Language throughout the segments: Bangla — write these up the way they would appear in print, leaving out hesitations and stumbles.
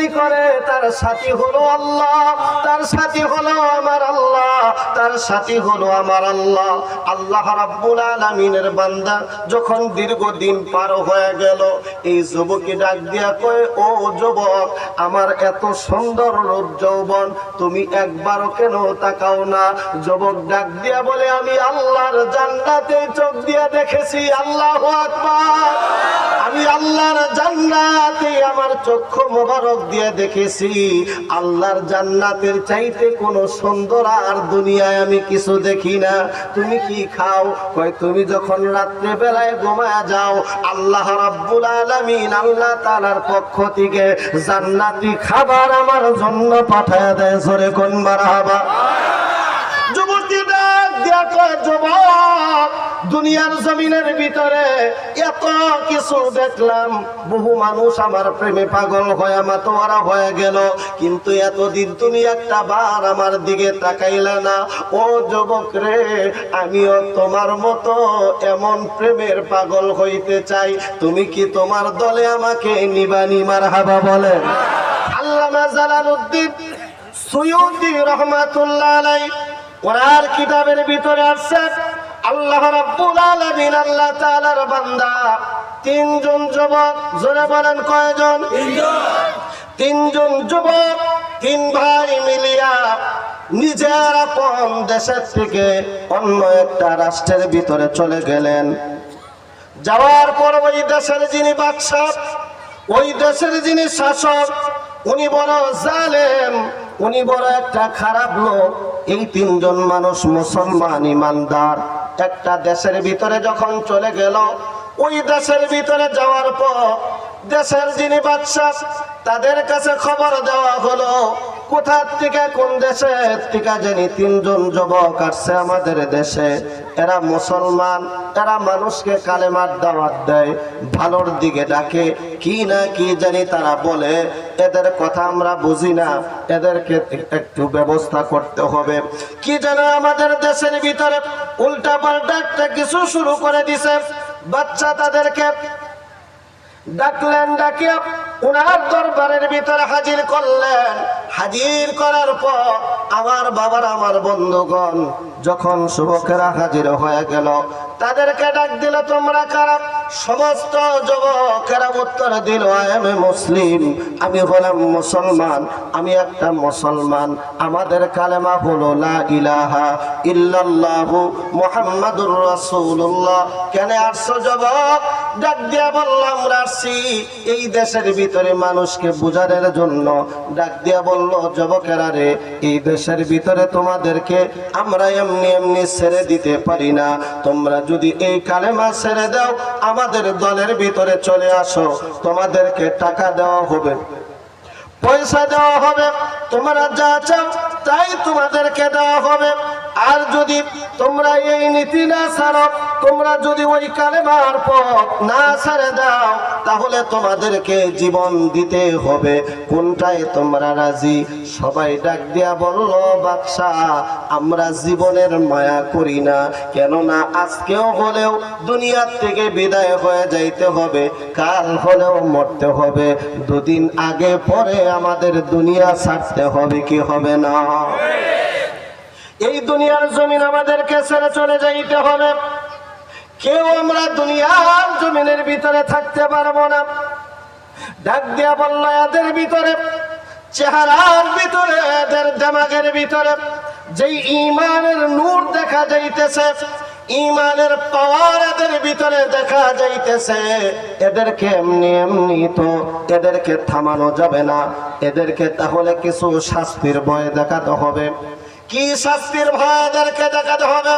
জিনি করে তার সাথী হলো আল্লাহ, তার সাথী হলো আমার আল্লাহ, তার সাথী হলো আমার আল্লাহ। আল্লাহ রাব্বুল আলামিনের বান্দা যখন দীর্ঘদিন পার হয়ে গেল, এই যুবককে ডাক দিয়া কয়, ও যুবক, আমার এত সুন্দর রূপ যৌবন, তুমি একবারও কেন তাকাও না? যুবক ডাক দিয়া বলে, আমি আল্লাহর জান্নাতে চোখ দিয়া দেখেছি। আল্লাহু আকবার। আমি আল্লাহর জান্নাতে আমার চক্ষু মোবারক দিয়ে দেখেছি। আল্লাহর জান্নাতের চাইতে কোন সুন্দর আর দুনিয়ায় আমি কিছু দেখি না। তুমি কি খাও? কয়, তুমি যখন রাত্রে বেলায় ঘুমায়া যাও, আল্লাহ রাব্বুল আলামিন আল্লাহ তাআলার পক্ষ থেকে জান্নাতি খাবার আমার জন্য পাঠায় দেয়। জোরে কোন মারহাবা। যুবতী ডাক দিয়া কয়, যুবক, দুনিয়ার জমিনের ভিতরে এত কিছু দেখলাম, বহু মানুষ আমার প্রেমে পাগল হয়ে মাতোয়ারা হয়ে গেল, কিন্তু এতদিন তুমি একটা বার আমার দিকে তাকাইলে না। ও যুবক রে, আমিও তোমার মতো এমন প্রেমের পাগল হইতে চাই। তুমি কি তোমার দলে আমাকে নিবানি? মারহাবা বলেন। আল্লামা জালালউদ্দিন সুয়ুতী রাহমাতুল্লাহ আলাইহি ওনার কিতাবের ভিতরে আছে, আল্লাহ রাব্বুল আলামিন আল্লাহ তাআলার বান্দা তিনজন যুবক, জোরে বলেন কয়জন? তিনজন যুবক, তিন ভাই মিলিয়া নিজের আপন দেশের থেকে অন্য একটা রাষ্ট্রের ভিতরে চলে গেলেন। যাওয়ার পর ওই দেশের যিনি বাদশা, ওই দেশের যিনি শাসক, উনি বড় জালেম, উনি বড় একটা খারাপ লোক। এই তিনজন মানুষ মুসলমান ইমানদার একটা দেশের ভিতরে যখন চলে গেল, ওই দেশের ভিতরে যাওয়ার পর দেশের যিনি বাদশা, তাদের কাছে খবর দেওয়া হলো, কোথা থেকে কোন দেশের থেকে জানি তিনজন যুবক আসছে আমাদের দেশে। এরা মুসলমান, এরা মানুষকে কালেমার দাওয়াত দেয়, ভালোর দিকে ডাকে, কি না কি জানি তারা বলে। এদের কথা আমরা বুঝি না, এদেরকে একটু ব্যবস্থা করতে হবে। কি যেন আমাদের দেশের ভিতরে উল্টা পাল্টা একটা কিছু শুরু করে দিছে। বাচ্চা তাদেরকে ডাকলেন, ডাকিয়া উনার দরবারের ভিতরে হাজির করলেন। হাজির করার পর আমার বাবার, আমার বন্ধুগণ, যখন যুবকেরা হাজির হয়ে গেল, তাদেরকে ডাক দিল, তোমরা কারা? সমস্ত যুবকেরা উত্তর দিল, আই এম এ মুসলিম, আমি হলাম মুসলমান, আমি একটা মুসলমান, আমাদের কালেমা হলো লা ইলাহা ইল্লাল্লাহু মুহাম্মাদুর রাসূলুল্লাহ। কেন আসছো যুবক? ডাক দিয়া বললাম, আসছি এই দেশের ভিতরে মানুষকে বুঝানোর জন্য। ডাক দিয়া বলল, যুবকেরা রে, এই দেশের ভিতরে তোমাদেরকে আমরা এমনি এমনি ছেড়ে দিতে পারি না। তোমরা যদি এই কালেমা ছেড়ে দাও, আমাদের দলের ভিতরে চলে আসো, তোমাদেরকে টাকা দেওয়া হবে, পয়সা দেওয়া হবে, তোমরা যা চাও তাই তোমাদেরকে দেওয়া হবে। আর যদি তোমরা এই নীতি না ছাড়ো, তোমরা যদি ওই কালেমার পথ না ছেড়ে দাও, তাহলে তোমাদেরকে জীবন দিতে হবে। কোনটায় তোমরা রাজি? সবাই ডাক দিয়া বলল, বাদশাহ, আমরা জীবনের মায়া করি না, কেননা আজকেও হলেও দুনিয়ার থেকে বিদায় হয়ে যাইতে হবে, কাল হলেও মরতে হবে, দুদিন আগে পরে আমাদের দুনিয়া ছাড়তে হবে, কি হবে না? এই দুনিয়ার জমিন আমাদেরকে ছেড়ে চলে যাইতে হবে। কেউ আমরা দুনিয়ার জমিনের ভিতরে থাকতে পারবো না। ডাক দিয়া বলল, এদের ভিতরে, চেহারার ভিতরে, এদের দিমাগের ভিতরে যেই ঈমানের নূর দেখা যাইতেছে, ঈমানের পাওয়ার এদের ভিতরে দেখা যাইতেছে, এদেরকে এমনি এমনি তো এদেরকে থামানো যাবে না। এদেরকে তাহলে কিছু শাস্তির ভয় দেখাতে হবে। কি শাস্তির ভয় এদেরকে দেখাতে হবে?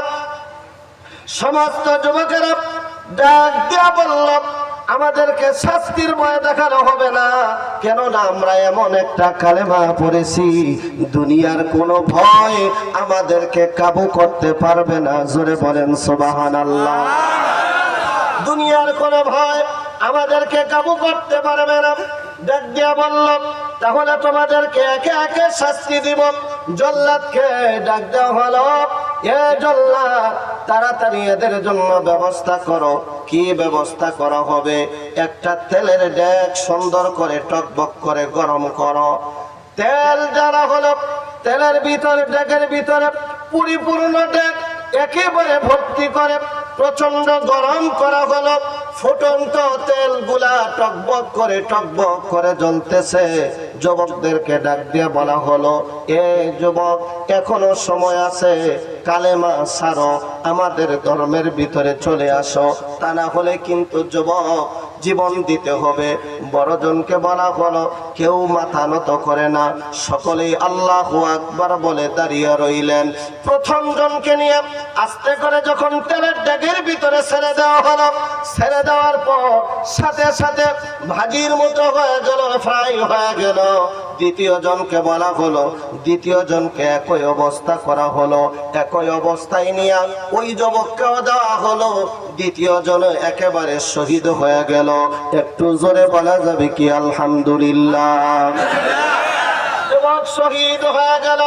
সমস্ত যুবকেরা ডাক দিয়া বলল, আমাদেরকে শাস্তির ভয় দেখানো হবে না, কেননা আমরা এমন একটা কালেমা পড়েছি, দুনিয়ার কোনো ভয় আমাদেরকে কাবু করতে পারবে না। জোরে বলেন সুবহানাল্লাহ। দুনিয়ার কোনো ভয় আমাদেরকে কাবু করতে পারবে না। ডাক দিয়া বলল, তাহলে তোমাদেরকে একে একে শাস্তি দিব। জল্লাদকে ডাক দেওয়া হলো, এ জল্লাদ, তাড়াতাড়ি এদের জন্য ব্যবস্থা করো। কি ব্যবস্থা করা হবে? একটা তেলের ডেক সুন্দর করে টকবক করে গরম করো। তেল যারা হলো তেলের ভিতরে ডেকের ভিতরে পরিপূর্ণ ডেক একেবারে ভর্তি করে প্রচন্ড গরম করা হলো। ফুটন্ত তেলগুলা টকবক করে জ্বলতেছে। যুবকদেরকে ডাক দিয়ে বলা হলো, এ যুবক, এখনো সময় আছে, কালেমা ছাড়ো, আমাদের ধর্মের ভিতরে চলে আসো, তা না হলে কিন্তু যুবক জীবন দিতে হবে। বড়জনকে বলা হলো, কেউ মাথা নত করে না, সকলেই আল্লাহু আকবার বলে দাঁড়িয়ে রইলেন। প্রথম জনকে নিয়ে আস্তে করে যখন তেলের ডেকের ভিতরে ছেড়ে দেওয়া হলো, ছেড়ে দেওয়ার পর সাথে সাথে ভাজির মতো হয়ে গেল, ফ্রাই হয়ে গেল। দ্বিতীয় জনকে বলা হলো, দ্বিতীয় জনকে একই অবস্থা করা হলো। একই অবস্থায় নিয়ে ওই যুবককেও দেওয়া হলো। দ্বিতীয় জন একেবারে শহীদ হয়ে গেল। একটু জোরে বলা যাবে কি আলহামদুলিল্লাহ? যুবক শহীদ হয়ে গেল,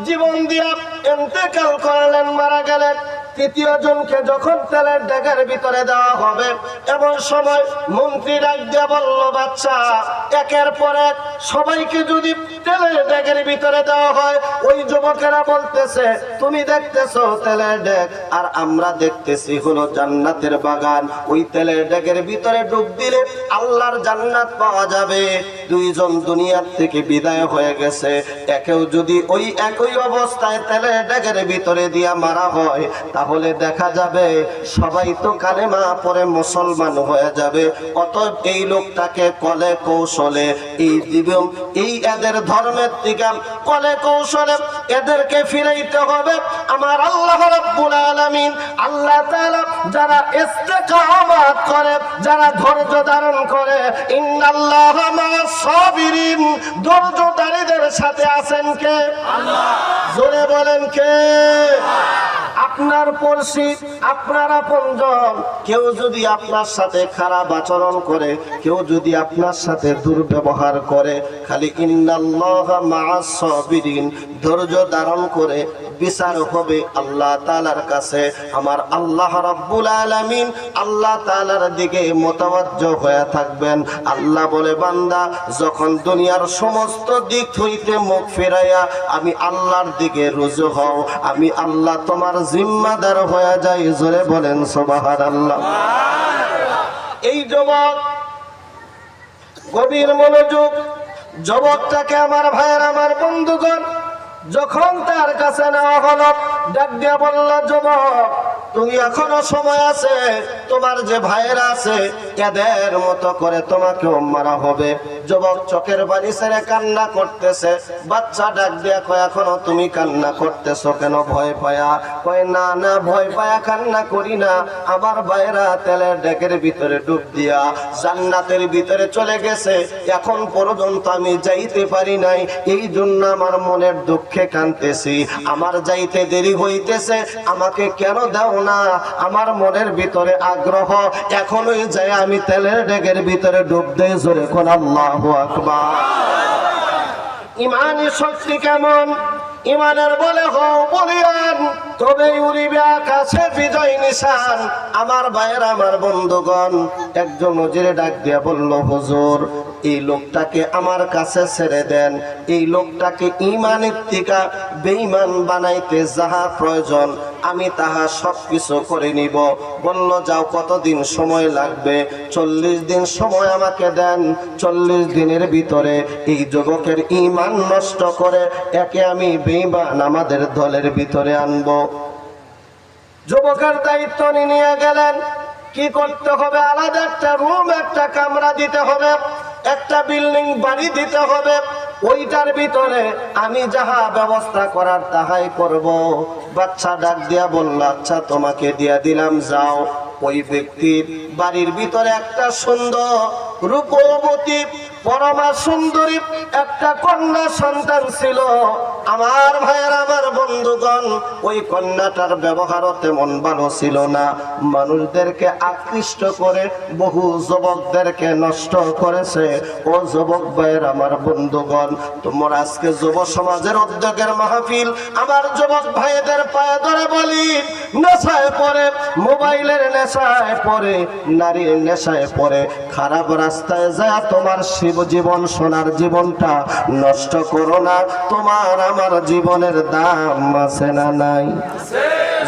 জীবন দিয়া ইন্তেকাল করলেন, মারা গেলেন। তৃতীয় জনকে যখন তেলের ডেকের ভিতরে দেওয়া হবে, এমন সময় মন্ত্রী ডাক দিয়ে বলল, বাচ্চা, একের পর এক সবাইকে যদি তেলের ডেকের ভিতরে দেওয়া হয়, ওই যুবকেরা বলতেছে, তুমি দেখতেছো তেলের ডেক, আর আমরা দেখতেছি হলো জান্নাতের বাগান। ওই তেলের ডেকের ভিতরে ডুব দিলে আল্লাহর জান্নাত পাওয়া যাবে। দুইজন দুনিয়ার থেকে বিদায় হয়ে গেছে। একেও যদি ওই একই অবস্থায় তেলের ডেকের ভিতরে দিয়া মারা হয়, তাহলে দেখা যাবে সবাই তো কালেমা পড়ে মুসলমান হয়ে যাবে। অতএব এই লোকটাকে কলে কৌশলে এই জীবন এই এদের ধর্মের দিকে কলে কৌশলে এদেরকে ফিরাইতে হবে। আমার আল্লাহ রাব্বুল আলামিন, আল্লাহ তাআলা যারা ইস্তেকামাত করে, যারা ধৈর্য ধারণ করে, ইন্নাল্লাহা মা'আস সাবিরিন, ধৈর্যধারীদের সাথে আছেন কে? আল্লাহ। জোরে বলেন কে? আপনার পড়শি, আপনার আপনজন, কেউ যদি আপনার সাথে খারাপ আচরণ করে, কেউ যদি আপনার সাথে দুর্ব্যবহার করে, খালি ইন্নাল্লাহা মা'আস সাবিরিন, ধৈর্য ধারণ করে বিচার হবে আল্লাহ তাআলার কাছে। আমার আল্লাহ রাব্বুল আলামিন আল্লাহ তাআলার দিকে মুতাওয়াজ্জহ হয়ে থাকবেন। আল্লাহ বলে, বান্দা, যখন দুনিয়ার সমস্ত দিক হইতে মুখ ফিরাইয়া আমি আল্লাহর দিকে রুজু হও, আমি আল্লাহ তোমার জিম্মাদার হয়ে যাই। জোরে বলেন সুবহানাল্লাহ। এই যুবক, গভীর মনোযোগ, যুবকটাকে আমার ভাইয়ের, আমার বন্ধুগণ, যখন তার কাছে নেওয়া হলো, ডাক দিয়ে বলল, যুবক, তুমি এখনো সময় আছে, তোমার যে ভাইয়েরা আছে এদের মতো করে তোমাকেও মারা হবে। যুবক চোখের পানি ছেড়ে কান্না করতেছে। বাচ্চা ডাক দিয়ে কয়, এখনো তুমি কান্না করতেছো কেন? ভয় পায়া? কয়, না না, ভয় পায়া কান্না করি না, আমার ভাইয়েরা তেলের ডেকের ভিতরে ডুব দিয়া জান্নাতের ভিতরে চলে গেছে, এখন পর্যন্ত আমি যাইতে পারি নাই, এই জন্য আমার মনের দুঃখে কাঁদতেছি। আমার যাইতে দেরি হইতেছে, আমাকে কেন দাও না? আমার মনের ভিতরে আগ্রহ, এখনই যাই আমি তেলের ডেকের ভিতরে ডুব দেই। জোরে কোন আল্লাহু আকবার। ইমানি শক্তি কেমন? ইমানের বলে হও বলিয়ান, তবে উড়িবে আকাশে বিজয় নিশান। আমার ভাইয়ের, আমার বন্ধুগণ, একজন নজিরে ডাক দিয়া বলল, হুজুর, এই লোকটাকে আমার কাছে ছেড়ে দেন। এই লোকটাকে ইমানের থেকে বেঈমান বানাইতে যাহা প্রয়োজন আমি তাহা সবকিছু করে নিব। বলল, যাও, কতদিন সময় লাগবে? 40 দিন সময় আমাকে দেন। 40 দিনের ভিতরে এই যুবকের ঈমান নষ্ট করে একে আমি বেঈমান আমাদের দলের ভিতরে আনবো। যুবকের দায়িত্ব নিয়ে গেলেন। কি করতে হবে? আলাদা একটা রুম, একটা কামরা দিতে হবে, একটা বিল্ডিং বাড়ি দিতে হবে। ওইটার ভিতরে আমি যাহা ব্যবস্থা করার তাহাই করব। বাচ্চা ডাক দিয়া বলল, আচ্ছা, তোমাকে দিয়া দিলাম, যাও। ওই ব্যক্তির বাড়ির ভিতরে একটা সুন্দর রূপবতী পরমা সুন্দরী একটা কন্যা সন্তান ছিল। আমার ভাইয়ের, আমার বন্ধুগণ, ওই কন্যাটার ব্যবহারও তেমন ভালো ছিল না। মানুষদেরকে আকৃষ্ট করে বহু যুবকদেরকে নষ্ট করেছে। ও যুবক ভাইয়ের, আমার বন্ধুগণ, তোমরা আজকে যুব সমাজের উদ্যোগের মাহফিল, আমার যুবক ভাইদের পায়ে ধরে বলি, নেশায় পড়ে, মোবাইলের নেশায় পড়ে, নারীর নেশায় পড়ে, খারাপ রাস্তায় যায় তোমার জীবন, সোনার জীবনটা নষ্ট করো না। তোমার আমার জীবনের দাম আছে না নাই?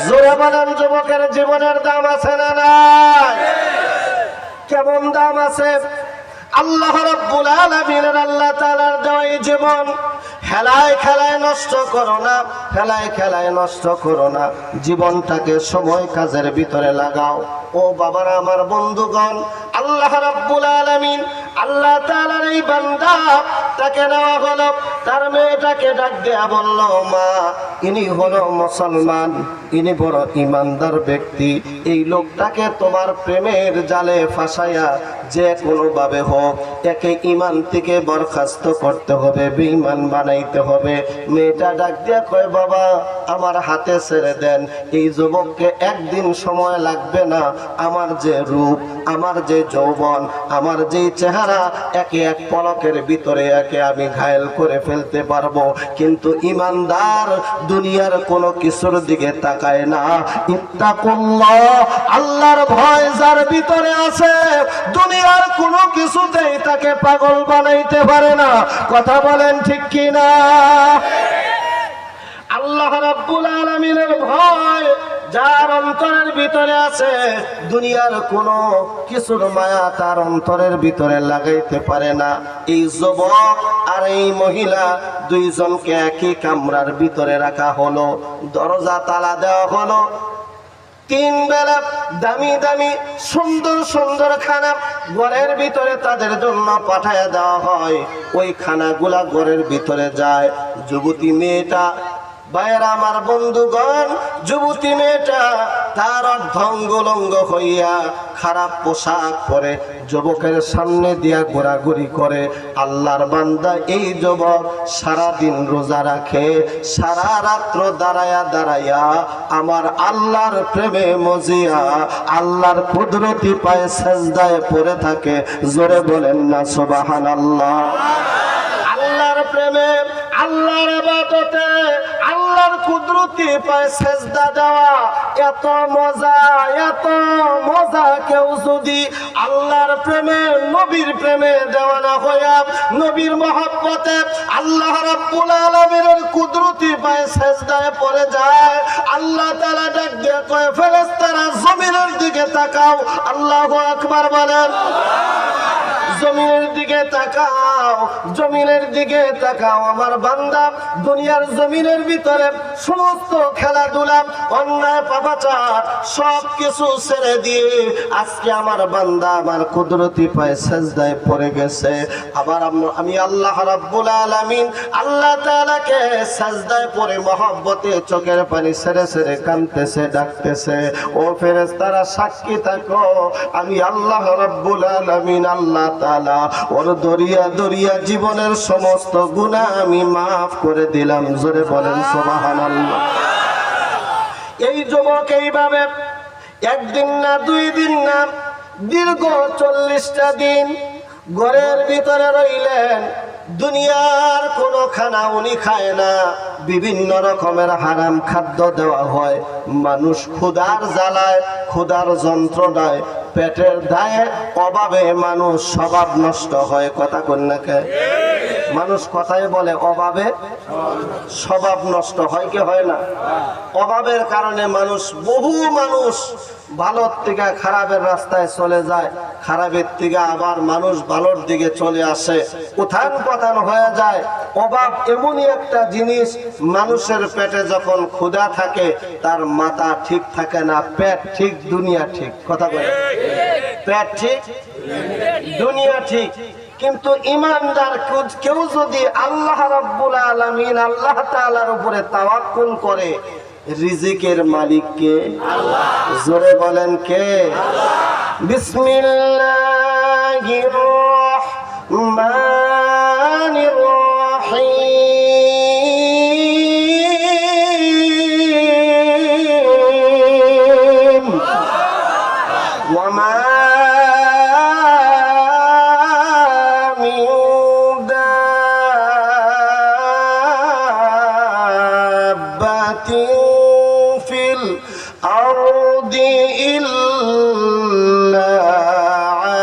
জোরে বলেন, যুবকের জীবনের দাম আছে না নাই? কেমন দাম আছে? আল্লাহ রাব্বুল আলামিনের, আল্লাহ তাআলার দেওয়া এই জীবন খেলায় খেলায় নষ্ট করো না, খেলায় খেলায় নষ্ট করো না। জীবনটাকে সময় কাজের ভিতরে লাগাও। ও বাবারা, আমার বন্ধুগণ, আল্লাহ রাব্বুল আলামিন, আল্লাহ তাআলার এই বান্দা, তাকে নেওয়া হলো, তার মেয়েটাকে ডাক দেয়া বলল, মা, ইনি হলো মুসলমান, ইনি বড় ইমানদার ব্যক্তি। এই লোকটাকে তোমার প্রেমের জালে ফাঁসাইয়া যে কোনো ভাবে হোক একে ইমান থেকে বরখাস্ত করতে হবে, বেঈমান বানাইতে হবে। মেয়েটা ডাক দিয়া কয়, বাবা, আমার হাতে ছেড়ে দেন। এই যুবককে একদিন সময় লাগবে না। আমার যে রূপ, আমার যে যৌবন, আমার যে চেহারা, একে এক পলকের ভিতরে একে আমি ঘায়েল করে ফেলতে পারবো। কিন্তু ইমানদার দুনিয়ার কোনো কিছুর দিকে তাকায় না। ইত্তাকুল্লাহ, আল্লাহর ভয় যার ভিতরে আছে, দুনিয়ার কোনো কিছুতেই তাকে পাগল বানাইতে পারে না। কথা বলেন ঠিক কি না? আল্লাহ রাব্বুল আলামিনের ভয় যার অন্তরের ভিতরে আছে, দুনিয়ার কোনো কিছুর মায়া তার অন্তরের ভিতরে লাগাইতে পারে না। এই যুবক আর এই মহিলা দুইজনকে একই কামরার ভিতরে রাখা হলো, দরজা তালা দেওয়া হলো। 3 বেলা দামি দামি সুন্দর সুন্দর খানা ঘরের ভিতরে তাদের জন্য পাঠায় দেওয়া হয়। ওই খানাগুলা ঘরের ভিতরে যায়। যুবতী মেয়েটা, ভাইয়েরা, আমার বন্ধুগণ, যুবতী মেয়েটা তার অর্ধঙ্গলঙ্গ হইয়া খারাপ পোশাক পরে যুবকের সামনে দিয়া ঘোরাঘুরি করে। আল্লাহর বান্দা এই যুবক সারাদিন রোজা রাখে, সারা রাত্র দাঁড়ায়া দাঁড়াইয়া আমার আল্লাহর প্রেমে মজিয়া আল্লাহর কুদরতি পায়ে সেজদায় পড়ে থাকে। জোরে বলেন না সুবহানাল্লাহ। আল্লাহর প্রেমে, আল্লাহর ইবাদতে, আল্লাহর কুদরতি পায়ে সেজদা দেওয়া এত মজা, এত মজা। কেউ যদি আল্লাহর প্রেমে, নবীর প্রেমে দেওয়ানা হইয়া নবীর মহব্বতে আল্লাহ রাব্বুল আলামিনের কুদরতি পায়ে সেজদায় পড়ে যায়, আল্লাহ তাআলা ডাক দিয়ে কয়, ফেরেশতারা জমিনের দিকে তাকাও। আল্লাহু আকবার বলেন। জমিনের দিকে তাকাও, জমিনের দিকে তাকাও। আমার বান্দা দুনিয়ার জমিনের ভিতরে সমস্ত খেলাধুলা, অন্যায় পাপাচার সব কিছু ছেড়ে দিয়ে আজকে আমার বান্দা আমার কুদরতি পায়ে সেজদায় পড়ে গেছে। আবার আমি আল্লাহ রাব্বুল আলামিন, আল্লাহ তাআলাকে সেজদায় পড়ে মহব্বতে চোখের পানি ছেড়ে ছেড়ে কাঁদতেছে, ডাকতেছে। ও ফেরেশতারা সাক্ষী থাকো, আমি আল্লাহ রাব্বুল আলামিন, আল্লাহ তাআলা ওর দরিয়া দরিয়া জীবনের সমস্ত গুনাহ আমি মাফ করে দিলাম। জোরে বলেন সুবহানাল্লাহ। এই যুবক এইভাবে একদিন না, 2 দিন না, দীর্ঘ 40টা দিন ঘরের ভিতরে রইলেন। দুনিয়ার কোনো খানা উনি খায় না, বিভিন্ন রকমের হারাম খাদ্য দেওয়া হয়। মানুষ ক্ষুধার জ্বালায়, ক্ষুধার যন্ত্রণায়, পেটের দায়ে, অভাবে মানুষ স্বভাব নষ্ট হয়। কথা কন্যাকে মানুষ কথাই বলে, অভাবে স্বভাব নষ্ট হয় কি হয় না? অভাবের কারণে মানুষ, বহু মানুষ ভালোর থেকে খারাপের রাস্তায় চলে যায়, খারাপের থেকে আবার মানুষ ভালোর দিকে চলে আসে, উত্থান পতন হয়ে যায়। অভাব এমনই একটা জিনিস, মানুষের পেটে যখন ক্ষুধা থাকে তার মাথা ঠিক থাকে না, পেট ঠিক দুনিয়া ঠিক। কথা বলে, পেট ঠিক দুনিয়া ঠিক। কিন্তু ইমানদার কেউ যদি আল্লাহ রাব্বুল আলামিন, আল্লাহ তাআলার উপরে তাওয়াক্কুল করে, রিজিকের মালিক কে? আল্লাহ। জোরে বলেন কে? আল্লাহ। বিসমিল্লাহির রহমানির ফিল আরদি ইল্লা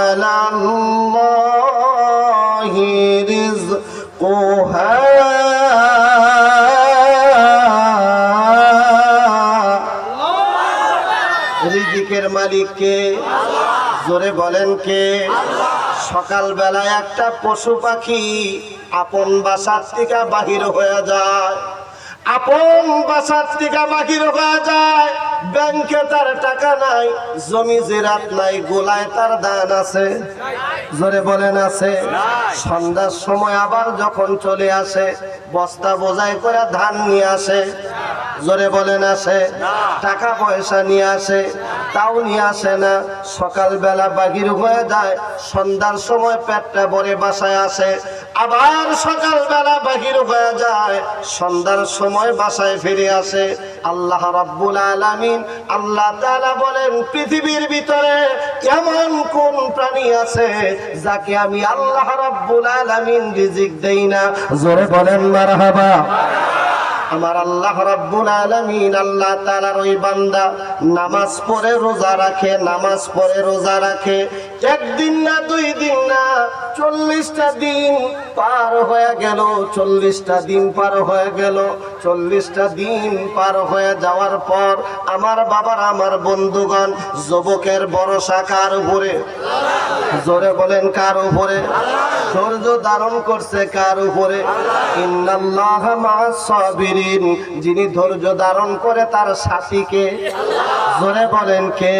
আলাল্লাহি রিজকুহা রিজিকের মালিক কে? জোরে বলেন কে? সকাল বেলায় একটা পশু পাখি আপন বাসার থেকে বাহির হয়ে যায়, আপন বাসার থেকে বাহির হয়ে যায়। ব্যাংকে তার টাকা নাই, জমি জিরাত নাই, গোলায় তার ধান আছে। জোরে বলেন আছে? সন্ধ্যার সময় আবার যখন চলে আসে, বস্তা বোঝাই করে ধান নিয়ে আসে। জোরে বলেন আসে? টাকা পয়সা নিয়ে আসে, তাও নিয়ে আসে না। সকালবেলা বাহির হয়ে যায়, সন্ধ্যার সময় পেটটা ভরে বাসায় আসে। আবার সকালবেলা বাহির হয়ে যায়, সন্ধ্যার সময় বাসায় ফিরে আসে। আল্লাহ রাব্বুল আলামিন আল্লাহ তাআলা বলেন, পৃথিবীর ভিতরে এমন কোন প্রাণী আছে যাকে আমি আল্লাহ রাব্বুল আলামিন রিজিক দেই না? জোরে বলেন মারহাবা। আমার আল্লাহ রাব্বুল আলামিন আল্লাহ তাআলার ওই বান্দা নামাজ পড়ে রোজা রাখে, নামাজ পড়ে রোজা রাখে। একদিন না, দুই দিন না, 40টা দিন পার হয়ে গেল। 40টা দিন পার হয়ে গেল। 40টা দিন পার হয়ে যাওয়ার পর আমার বাবার, আমার বন্ধুগণ, যুবকের ভরসা কার উপরে? জোরে বলেন কার উপরে? ধৈর্য ধারণ করছে কার উপরে? ইন্নাল্লাহা মা'আস সাবিরিন। যিনি ধৈর্য ধারণ করে তার সাথীকে? জোরে বলেন কে?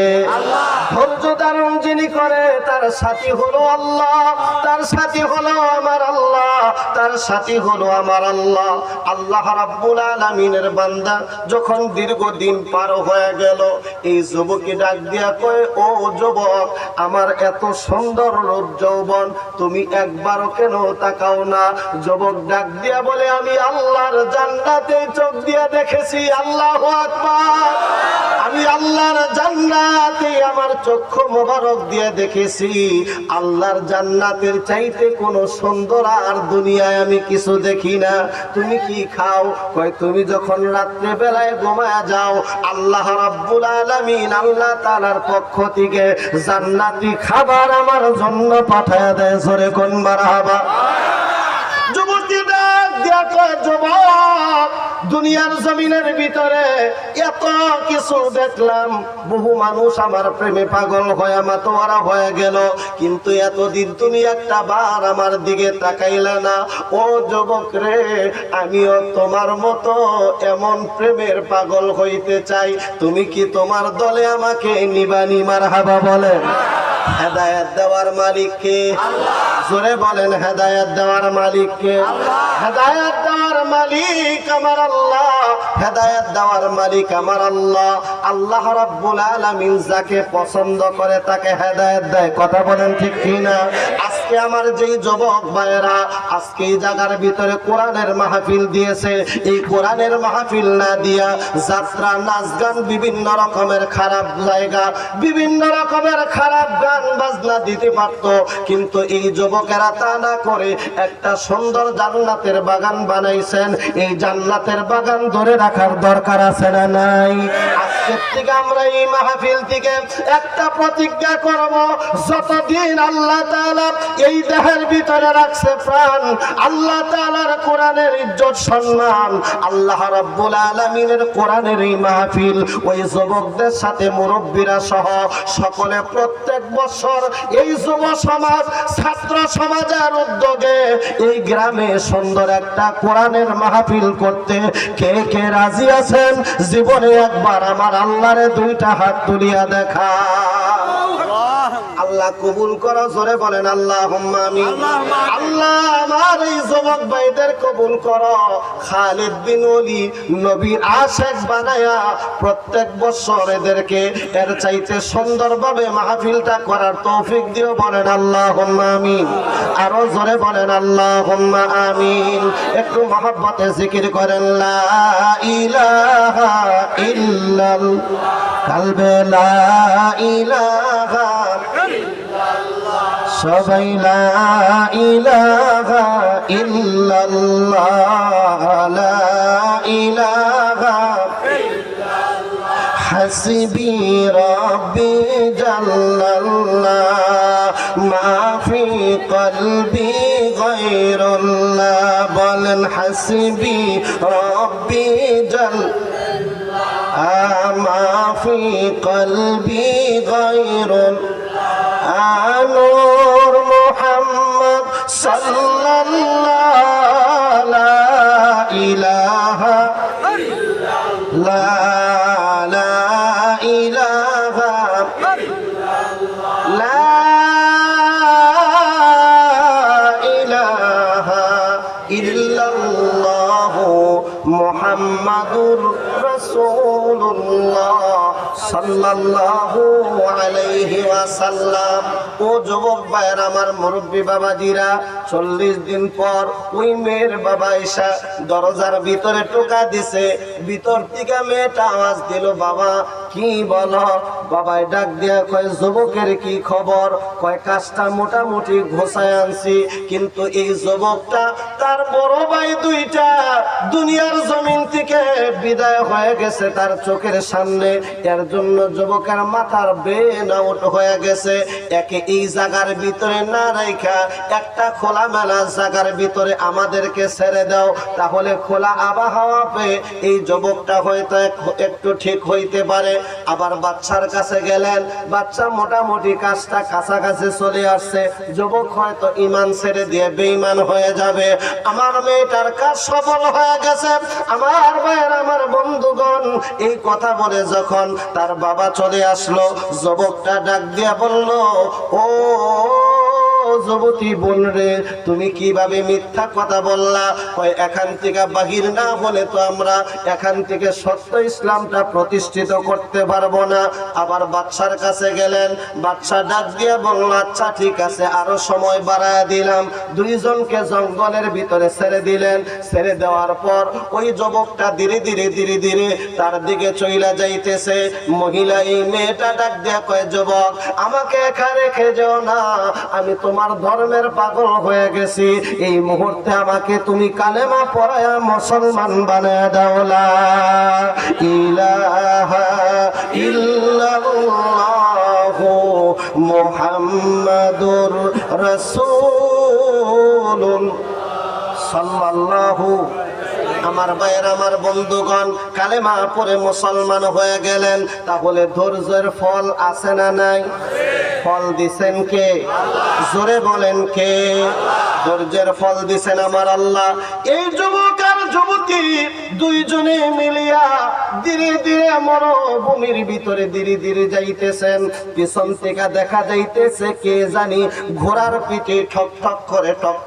ধৈর্য ধারণ যিনি করে তার সাথী হলো আল্লাহ, তার সাথী হলো আমার আল্লাহ, তার সাথী হলো আমার আল্লাহ। আল্লাহ রাব্বুল আলামিনের বান্দা যখন দীর্ঘদিন পার হয়ে গেল, এই যুবককে ডাক দিয়া কয়, ও যুবক, আমার এত সুন্দর রূপ যৌবন, তুমি একবারও কেন তাকাও না? যুবক ডাক দিয়া বলে, আমি আল্লাহর জান্নাতে চোখ দিয়া দেখেছি। আল্লাহু আকবার। আমি আল্লাহর জান্নাতে আমার চক্ষু মোবারক দিয়ে দেখেছি। আল্লাহর জান্নাতের চাইতে কোনো সুন্দর আর দুনিয়ায় আমি কিছু দেখি না। তুমি কি খাও? কয়, তুমি যখন রাত্রে বেলায় ঘুমায়া যাও, আল্লাহ রাব্বুল আলামিন আল্লাহ তাআলার পক্ষ থেকে জান্নাতি খাবার আমার জন্য পাঠায়া দেয়। জোরে কোন মারহাবা। যুবতী ডাক দিয়া কয়, যুবক, দুনিয়ার জমিনের ভিতরে এত কিছু দেখলাম, বহু মানুষ আমার প্রেমে পাগল হয়ে মাতোয়ারা হয়ে গেল, কিন্তু এতদিন তুমি একটা বার আমার দিকে তাকাইলে না। ও যুবক রে, আমিও তোমার মতো এমন প্রেমের পাগল হইতে চাই। তুমি কি তোমার দলে আমাকে নিবানি? মারহাবা বলেন। হেদায়েত দেওয়ার মালিক কে? জোরে বলেন, হেদায়েত দেওয়ার মালিক কে? হেদায়েত দেওয়ার মালিক আমার আল্লাহ, হেদায়েত দেওয়ার মালিক আমার আল্লাহ। আল্লাহ রাব্বুল আলামিন যাকে পছন্দ করে তাকে হেদায়েত দেয়। কথা বলেন ঠিক কিনা? আজকে আমার যেই যুবক ভাইয়েরা আজকে এই জায়গার ভিতরে কোরআনের মাহফিল দিয়েছে, এই কোরআনের মাহফিল না দিয়া যাত্রা, নাচ গান, বিভিন্ন রকমের খারাপ জায়গা, বিভিন্ন রকমের খারাপ গান বাজনা দিতে পারত, কিন্তু এই যুবকেরা তা না করে একটা সুন্দর জান্নাতের বাগান বানাইছেন। এই জান্নাতের বাগান ধরে রাখার দরকার আছে না নাই? আজকের থেকে আমরা এই মাহফিল থেকে একটা প্রতিজ্ঞা করব, যতদিন আল্লাহ তাআলা এই দেহের ভিতরে রাখছে প্রাণ, আল্লাহ তাআলার কোরআনের ইজ্জত সম্মান, আল্লাহ রাব্বুল আলামিনের কোরআনের এই মাহফিল ওই যুবকদের সাথে মুরব্বীরা সহ সকলে প্রত্যেক বছর এই যুব সমাজ, ছাত্র সমাজের উদ্যোগে এই গ্রামে সুন্দর একটা কোরআনের মাহফিল করতে কে কে রাজি আছেন? জীবনে একবার আমার আল্লাহরে দুইটা হাত তুলিয়া দেখা। আল্লাহ কবুল করো। জোরে বলেন আল্লাহুম্মা আমিন। আল্লাহ আমার এই যুবক ভাইদের কবুল করো। খালিদ বিন ওলী নবীর আশিক বানায়া প্রত্যেক বছর এদেরকে এর চাইতে সুন্দরভাবে মাহফিলটা করার তৌফিক দিও। বলেন আল্লাহুম্মা আমিন। আরো জোরে বলেন আল্লাহুম্মা আমিন। একটু মহব্বতে জিকির করেন লা ইলাহা ইল্লাল্লাহ। কালবে লা ইলাহা সবাই লা ইলাহা ইল্লাল্লাহ, লা ইলাহা হাসবি রব্বি জাল্লাল্লাহ মা ফি কলবি গায়রুল্লাহ বলেন হাসবি রব্বি জাল্লাল্লাহ মা ফি কলবি গায়রুল্লাহ নূর মুহাম্মদ সাল্লাল্লাহু লা ইলাহা লা ইলাহা লা ইলাহা ইল্লাল্লাহু মুহাম্মাদুর রাসূলুল্লাহ সাল্লাল্লাহু আলাইহি ওয়াসাল্লাম। ও যুবক ভাইরা আমার, মুরব্বী বাবাজিরা, 40 দিন পর ওই মেয়ের বাবা এসে দরজার ভিতরে টোকা দিছে। ভিতর থেকে মেয়েটা আওয়াজ দিল, বাবা কি বলো? বাবাই ডাক দিয়া কয়, যুবকের কি খবর? কয় কাজটা মোটামুটি ঘোষায় আনছি, কিন্তু এই যুবকটা তার বড় ভাই দুইটা দুনিয়ার জমিন থেকে বিদায় হয়ে গেছে তার চোখের সামনে। এর জন্য যুবকের মাথার ব্রেন আউট হয়ে গেছে। একে এই জায়গার ভিতরে না রাইখা একটা খোলা মেলা জায়গার ভিতরে আমাদেরকে ছেড়ে দাও, তাহলে খোলা আবহাওয়া পেয়ে এই যুবকটা হয়তো একটু ঠিক হইতে পারে। আবার বাচ্চার কাছে গেলেন, বাচ্চা মোটামুটি কাজটা কাছাকাছি চলে আসছে। যুবক হয়তো ঈমান ছেড়ে দিয়ে বেঈমান হয়ে যাবে। আমার মেয়েটার কাজ সফল হয়ে গেছে। আমার ভাইয়ের, আমার বন্ধুগণ, এই কথা বলে যখন তার বাবা চলে আসলো, যুবকটা ডাক দিয়া বলল, ও যুবতী বোন রে, তুমি কিভাবে মিথ্যা কথা বললা? কয় এখান থেকে বাহির না হলে তো আমরা এখান থেকে সত্য ইসলামটা প্রতিষ্ঠিত করতে পারবো না। আবার বাচ্চার কাছে গেলেন, বাচ্চা ডাক দিয়ে বলল, আচ্ছা ঠিক আছে, আরো সময় বাড়ায় দিলাম। দুইজনকে জঙ্গলের ভিতরে ছেড়ে দিলেন। ছেড়ে দেওয়ার পর ওই যুবকটা ধীরে ধীরে ধীরে ধীরে তার দিকে চইলা যাইতেছে। মহিলা এই মেয়েটা ডাক দিয়ে কয়, যুবক আমাকে একা রেখে যাও না, আমি তোমার ধর্মের পাগল হয়ে গেছি। এই মুহূর্তে আমাকে তুমি কালেমা পড়ায়া মুসলমান বানায় দাও। লা ইলাহা ইল্লাল্লাহু মুহাম্মাদুর রাসূলুল্লাহ সাল্লাল্লাহু। আমার ভাইয়ের, আমার বন্ধুগণ, কালেমা পড়ে মুসলমান হয়ে গেলেন। তাহলে ধৈর্যের ফল আছে না নাই? ফল দিছেন কে? জোরে বলেন কে? ধৈর্যের ফল দিছেন আমার আল্লাহ। এই যুবক আর যুবতী দুইজনে মিলিয়া ধীরে ধীরে মরুভূমির ভিতরে ধীরে ধীরে যাইতেছেন। পিছন থেকে দেখা যাইতেছে কে জানি ঘোড়ার পিঠে ঠক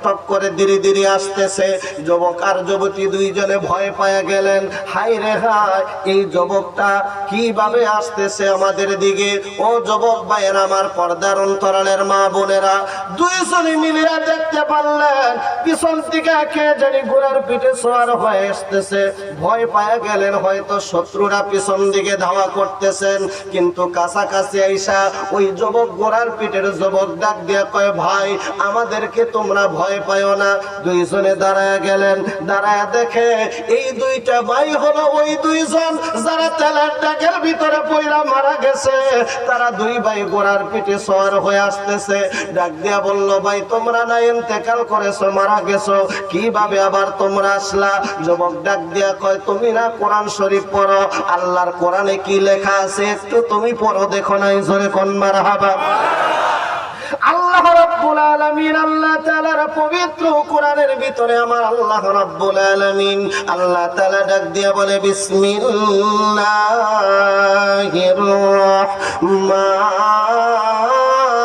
ঠক করে ধীরে ধীরে আসতেছে। যুবক আর যুবতী দুইজনে ভয় পায় গেলেন। হাই রে হাই, এই যুবকটা কিভাবে আসতেছে আমাদের দিকে? ও যুবক ভাইয়ের, আমার পর্দার অন্তরালের মা বোনেরা, দুইজনে মিলিয়া দেখতে পারলেন পিছন থেকে কে জানি ঘোড়ার পিঠে সওয়ার হয়ে আসতেছে। ভয় পায় গেলেন, হয়তো শত্রুরা পিছন দিকে ধাওয়া করতেছেন। কিন্তু কাছাকাছি আইসা ওই যুবক ঘোড়ার পিঠের যুবক ডাক দিয়ে কয়, ভাই আমাদেরকে তোমরা ভয় পাইও না। দুইজনে দাঁড়ায় গেলেন। দাঁড়ায় দেখে এই দুইটা ভাই হলো ওই দুইজন যারা তেলের ডাকের ভিতরে পইরা মারা গেছে। তারা দুই ভাই ঘোড়ার পিঠে সওয়ার হয়ে আসতেছে। ডাক দিয়া বলল, ভাই তোমরা না ইন্তেকাল করেছো, মারা গেছো, কিভাবে আবার তোমরা আসলা? যুবক ডাক দিয়া কয়, তুমি না কোরআন শরীফ পড়ো? আল্লাহর কোরআনে কি লেখা আছে একটু তুমি পড়ো দেখো নাই? জোরে কোন মারহাবা। আল্লাহ রাব্বুল আলামিন, আল্লাহ তাআলার পবিত্র কোরআনের ভিতরে আমার আল্লাহ রাব্বুল আলামিন, আল্লাহ তাআলা ডাক দিয়ে বলে, বিসমিল্লাহির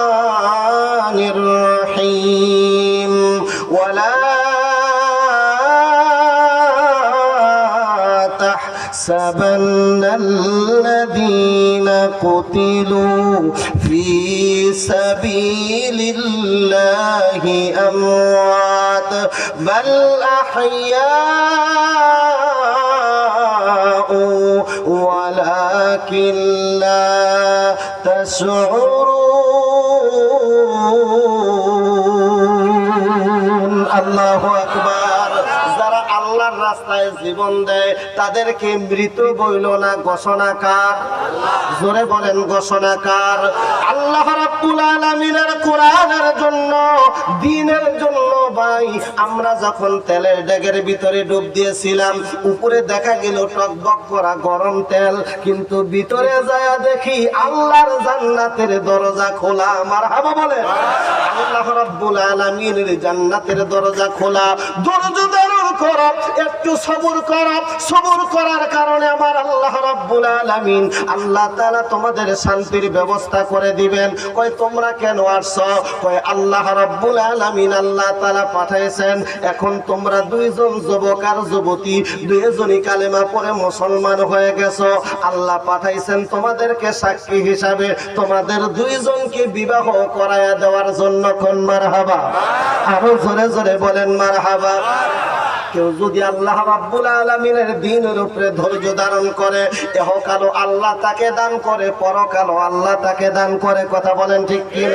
রহমানির রহিম। ওয়ালা তাহসাবান্নাল্লাযীনা কুতিলু ফি সাবিলিল্লাহি আমওয়াত বাল আহইয়াউ ওয়ালাকিন লা তাশউরুন। আল্লাহু আকবার। যারা আল্লাহর রাস্তায় জীবন দেয় তাদেরকে মৃত বইল না ঘোষণাকার? জোরে বলেন ঘোষণাকার। আল্লাহ রাব্বুল আলামিনের কোরআনের জন্য, দ্বীনের জন্য ভাই আমরা যখন তেলের ডেগের ভিতরে ডুব দিয়েছিলাম, উপরে দেখা গেল টকবক করা গরম তেল, কিন্তু ভিতরে যায় দেখি আল্লাহর জান্নাতের দরজা খোলা। মারহাবা বলেন। আল্লাহ রাব্বুল আলামিনের জান্নাতের দরজা খোলা। ধৈর্য ধারণ করো, একটু সবর করো, সবর করার কারণে আমার আল্লাহ রাব্বুল আলামিন আল্লাহ তাআলা তোমাদের শান্তির ব্যবস্থা করে দিবেন। কই তোমরা কেন আসছো? কই আল্লাহ রাব্বুল আলামিন আল্লাহ তাআলা পাঠাইছেন। এখন তোমরা দুইজন যুবক আর যুবতী দুইজনই কালেমা পড়ে মুসলমান হয়ে গেছো। আল্লাহ পাঠাইছেন তোমাদেরকে সাক্ষী হিসাবে, তোমাদের দুইজনকে বিবাহ করায়া দেওয়ার জন্য। কোন মারহাবা? আরো জোরে জোরে বলেন মারহাবা। কেউ যদি আল্লাহ রাব্বুল আলামিনের দ্বীনের উপরে ধৈর্য ধারণ করে, ইহকালও আল্লাহ তাকে দান করে, পরকালও আল্লাহ তাকে দান করে। কথা বলেন ঠিক কি না?